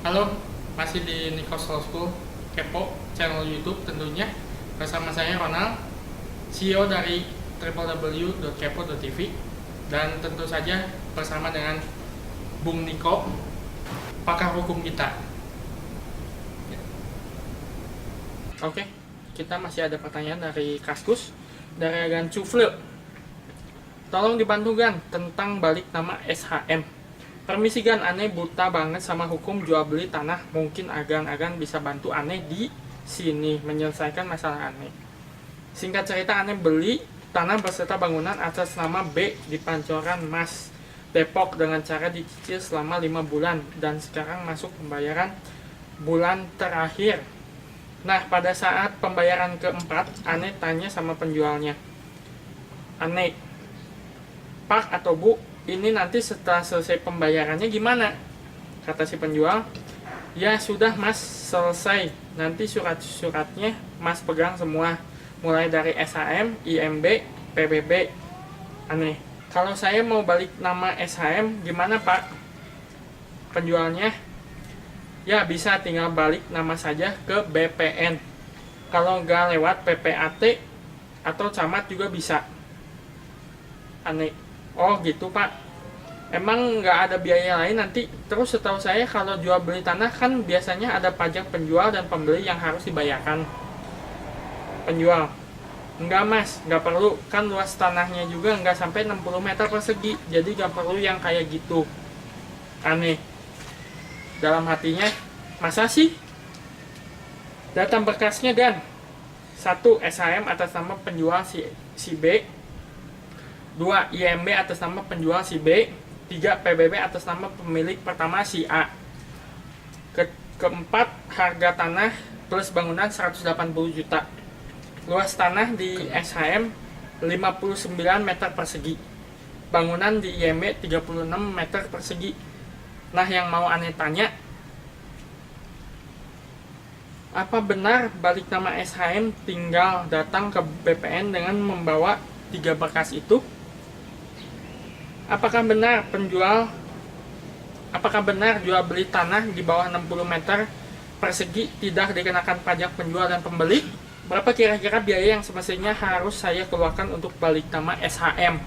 Halo, masih di Nikos Law School Kepo, channel YouTube tentunya. Bersama saya Ronald, CEO dari www.kepo.tv. Dan tentu saja bersama dengan Bung Niko, pakar hukum kita. Oke, kita masih ada pertanyaan dari Kaskus, dari Agan Cufle. Tolong dibantu Gan tentang balik nama SHM. Permisi Gan, aneh buta banget sama hukum jual beli tanah. Mungkin agan bisa bantu aneh di sini menyelesaikan masalah aneh. Singkat cerita, aneh beli tanah beserta bangunan atas nama B di Pancoran Mas, Depok dengan cara dicicil selama 5 bulan dan sekarang masuk pembayaran bulan terakhir. Nah, pada saat pembayaran keempat, aneh tanya sama penjualnya, aneh, Pak atau Bu, ini nanti setelah selesai pembayarannya gimana? Kata si penjual, ya sudah Mas, selesai. Nanti surat-suratnya Mas pegang semua, mulai dari SHM, IMB, PBB. Aneh, kalau saya mau balik nama SHM gimana Pak? Penjualnya, ya bisa tinggal balik nama saja ke BPN. Kalau nggak lewat PPAT atau camat juga bisa. Aneh, oh gitu Pak, emang nggak ada biaya lain nanti? Terus setahu saya kalau jual beli tanah kan biasanya ada pajak penjual dan pembeli yang harus dibayarkan. Penjual, enggak Mas, nggak perlu, kan luas tanahnya juga nggak sampai 60 meter persegi, jadi nggak perlu yang kayak gitu. Aneh, dalam hatinya, masa sih? Datang berkasnya Gan. 1. SHM atas nama penjual si B. 2. IMB atas nama penjual si B. 3. PBB atas nama pemilik pertama si A. Keempat, harga tanah plus bangunan 180 juta. Luas tanah di SHM 59 meter persegi. Bangunan di IMB 36 meter persegi. Nah, yang mau aneh tanya, apa benar balik nama SHM tinggal datang ke BPN dengan membawa 3 berkas itu? Apakah benar jual beli tanah di bawah 60 meter persegi tidak dikenakan pajak penjual dan pembeli? Berapa kira-kira biaya yang semestinya harus saya keluarkan untuk balik nama SHM?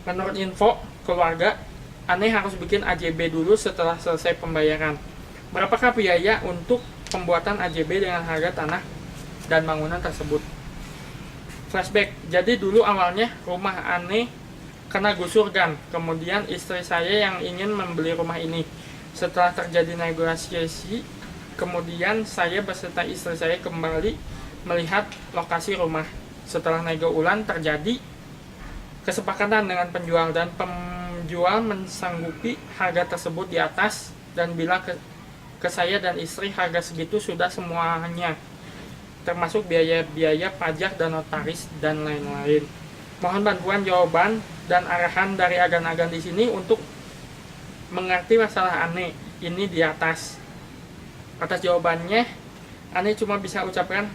Menurut info keluarga, aneh harus bikin AJB dulu setelah selesai pembayaran. Berapakah biaya untuk pembuatan AJB dengan harga tanah dan bangunan tersebut? Flashback, jadi dulu awalnya rumah aneh kena gusur Gan. Kemudian istri saya yang ingin membeli rumah ini. Setelah terjadi negosiasi, kemudian saya beserta istri saya kembali melihat lokasi rumah. Setelah nego ulang terjadi kesepakatan dengan penjual dan penjual mensanggupi harga tersebut di atas dan bilang ke saya dan istri harga segitu sudah semuanya, termasuk biaya-biaya pajak dan notaris dan lain-lain. Mohon bantuan jawaban dan arahan dari agan-agan di sini untuk mengerti masalah aneh ini di atas. Atas jawabannya, aneh cuma bisa ucapkan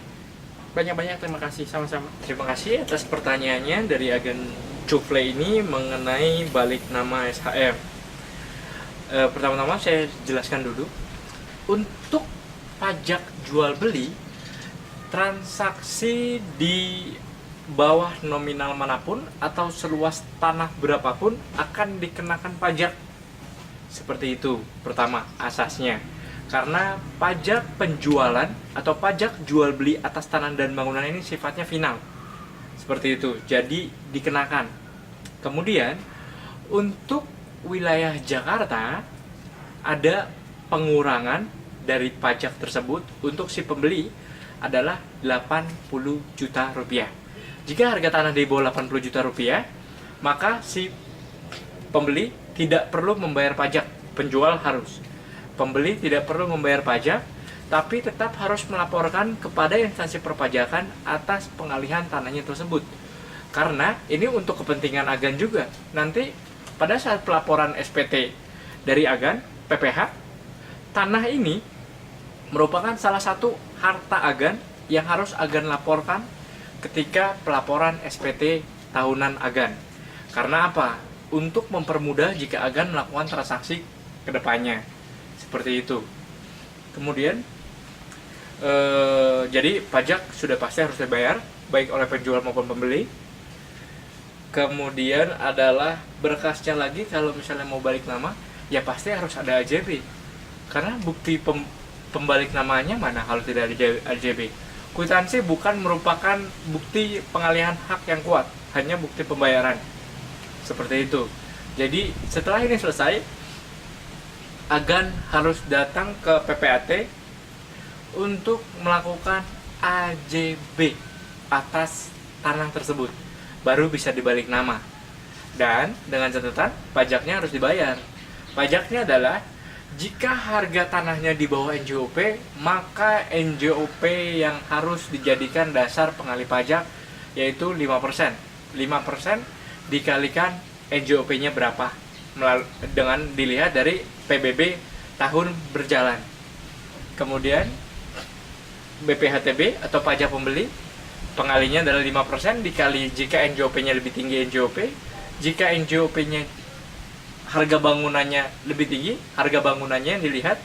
banyak-banyak terima kasih. Sama-sama. Terima kasih atas pertanyaannya dari Agen Cufle ini mengenai balik nama SHM. Pertama-tama saya jelaskan dulu. Untuk pajak jual beli, transaksi di bawah nominal manapun atau seluas tanah berapapun akan dikenakan pajak. Seperti itu, pertama asasnya. Karena pajak penjualan atau pajak jual beli atas tanah dan bangunan ini sifatnya final. Seperti itu, jadi dikenakan. Kemudian, untuk wilayah Jakarta ada pengurangan dari pajak tersebut untuk si pembeli adalah 80 juta rupiah. Jika harga tanah di bawah 80 juta rupiah, maka si pembeli tidak perlu membayar pajak, penjual harus. Pembeli tidak perlu membayar pajak, tapi tetap harus melaporkan kepada instansi perpajakan atas pengalihan tanahnya tersebut. Karena ini untuk kepentingan agan juga. Nanti pada saat pelaporan SPT dari agan, PPH, tanah ini merupakan salah satu harta agan yang harus agan laporkan ketika pelaporan SPT tahunan agan. Karena apa? Untuk mempermudah jika agan melakukan transaksi ke depannya. Seperti itu. Kemudian jadi pajak sudah pasti harus dibayar baik oleh penjual maupun pembeli. Kemudian adalah berkasnya lagi, kalau misalnya mau balik nama ya pasti harus ada AJB, karena bukti pembalik namanya mana kalau tidak ada AJB. Kwitansi bukan merupakan bukti pengalihan hak yang kuat, hanya bukti pembayaran. Seperti itu. Jadi setelah ini selesai, agan harus datang ke PPAT untuk melakukan AJB atas tanah tersebut, baru bisa dibalik nama. Dan dengan catatan pajaknya harus dibayar. Pajaknya adalah jika harga tanahnya di bawah NJOP, maka NJOP yang harus dijadikan dasar pengalih pajak yaitu 5%. 5% dikalikan NJOP-nya berapa, dengan dilihat dari PBB tahun berjalan. Kemudian BPHTB atau pajak pembeli, pengalinya adalah 5% dikali jika NJOP-nya lebih tinggi NJOP. Jika NJOP-nya harga bangunannya lebih tinggi, harga bangunannya yang dilihat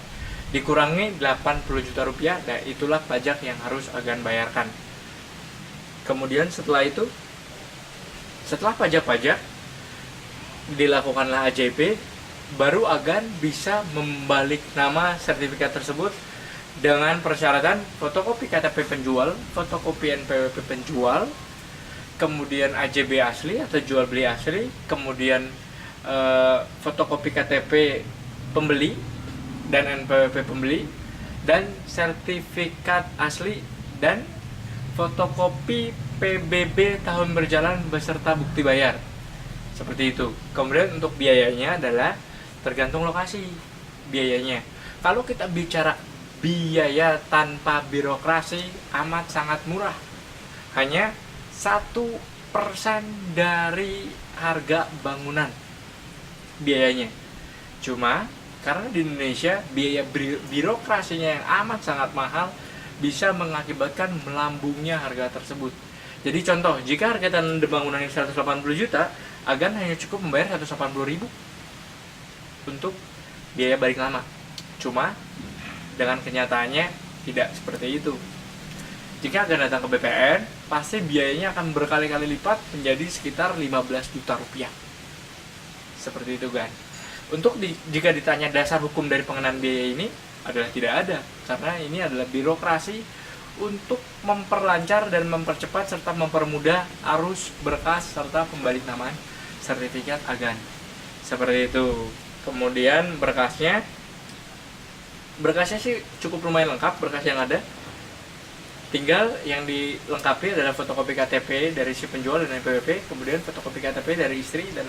dikurangi 80 juta rupiah, dan itulah pajak yang harus agan bayarkan. Kemudian setelah itu, setelah pajak-pajak dilakukanlah AJB, baru agan bisa membalik nama sertifikat tersebut dengan persyaratan fotokopi KTP penjual, fotokopi NPWP penjual, kemudian AJB asli atau jual beli asli, kemudian fotokopi KTP pembeli dan NPWP pembeli, dan sertifikat asli dan fotokopi PBB tahun berjalan beserta bukti bayar. Seperti itu. Kemudian untuk biayanya adalah tergantung lokasi biayanya. Kalau kita bicara biaya tanpa birokrasi, amat sangat murah, hanya 1% dari harga bangunan biayanya. Cuma karena di Indonesia biaya birokrasinya yang amat sangat mahal, bisa mengakibatkan melambungnya harga tersebut. Jadi contoh, jika harga tanah bangunan 180 juta, agan hanya cukup membayar 180.000 untuk biaya balik nama. Cuma dengan kenyataannya tidak seperti itu. Jika akan datang ke BPN, pasti biayanya akan berkali-kali lipat menjadi sekitar 15 juta rupiah. Seperti itu kan. Untuk jika ditanya dasar hukum dari pengenaan biaya ini adalah tidak ada, karena ini adalah birokrasi untuk memperlancar dan mempercepat serta mempermudah arus berkas serta pembalik namaan sertifikat agan. Seperti itu. Kemudian berkasnya sih cukup lumayan lengkap, berkas yang ada. Tinggal yang dilengkapi adalah fotokopi KTP dari si penjual dan NPWP, kemudian fotokopi KTP dari istri dan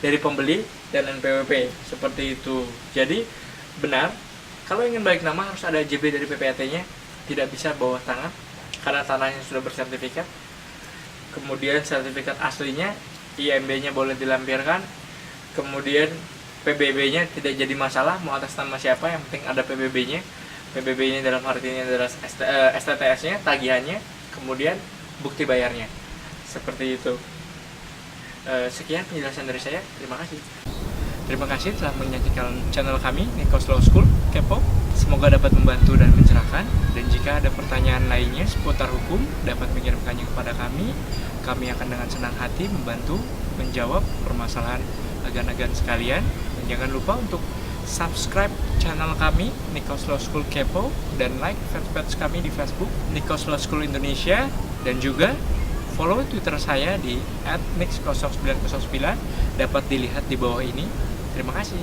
dari pembeli dan NPWP. Seperti itu. Jadi benar, kalau ingin balik nama harus ada AJB dari PPAT-nya, tidak bisa bawah tangan karena tanahnya sudah bersertifikat. Kemudian sertifikat aslinya, IMB-nya boleh dilampirkan. Kemudian PBB-nya tidak jadi masalah, mau atas nama siapa, yang penting ada PBB-nya. PBB-nya dalam arti ini adalah STTS-nya, tagihannya, kemudian bukti bayarnya. Seperti itu. Sekian penjelasan dari saya. Terima kasih. Terima kasih telah menyaksikan channel kami, Nikos Law School Kepo. Semoga dapat membantu dan mencerahkan. Dan jika ada pertanyaan lainnya seputar hukum, dapat mengirimkannya kepada kami. Kami akan dengan senang hati membantu menjawab permasalahan agan-agan sekalian. Dan jangan lupa untuk subscribe channel kami Nikos Law School Kepo, dan like fanpage kami di Facebook Nikos Law School Indonesia, dan juga follow Twitter saya di @nix0909, dapat dilihat di bawah ini. Terima kasih.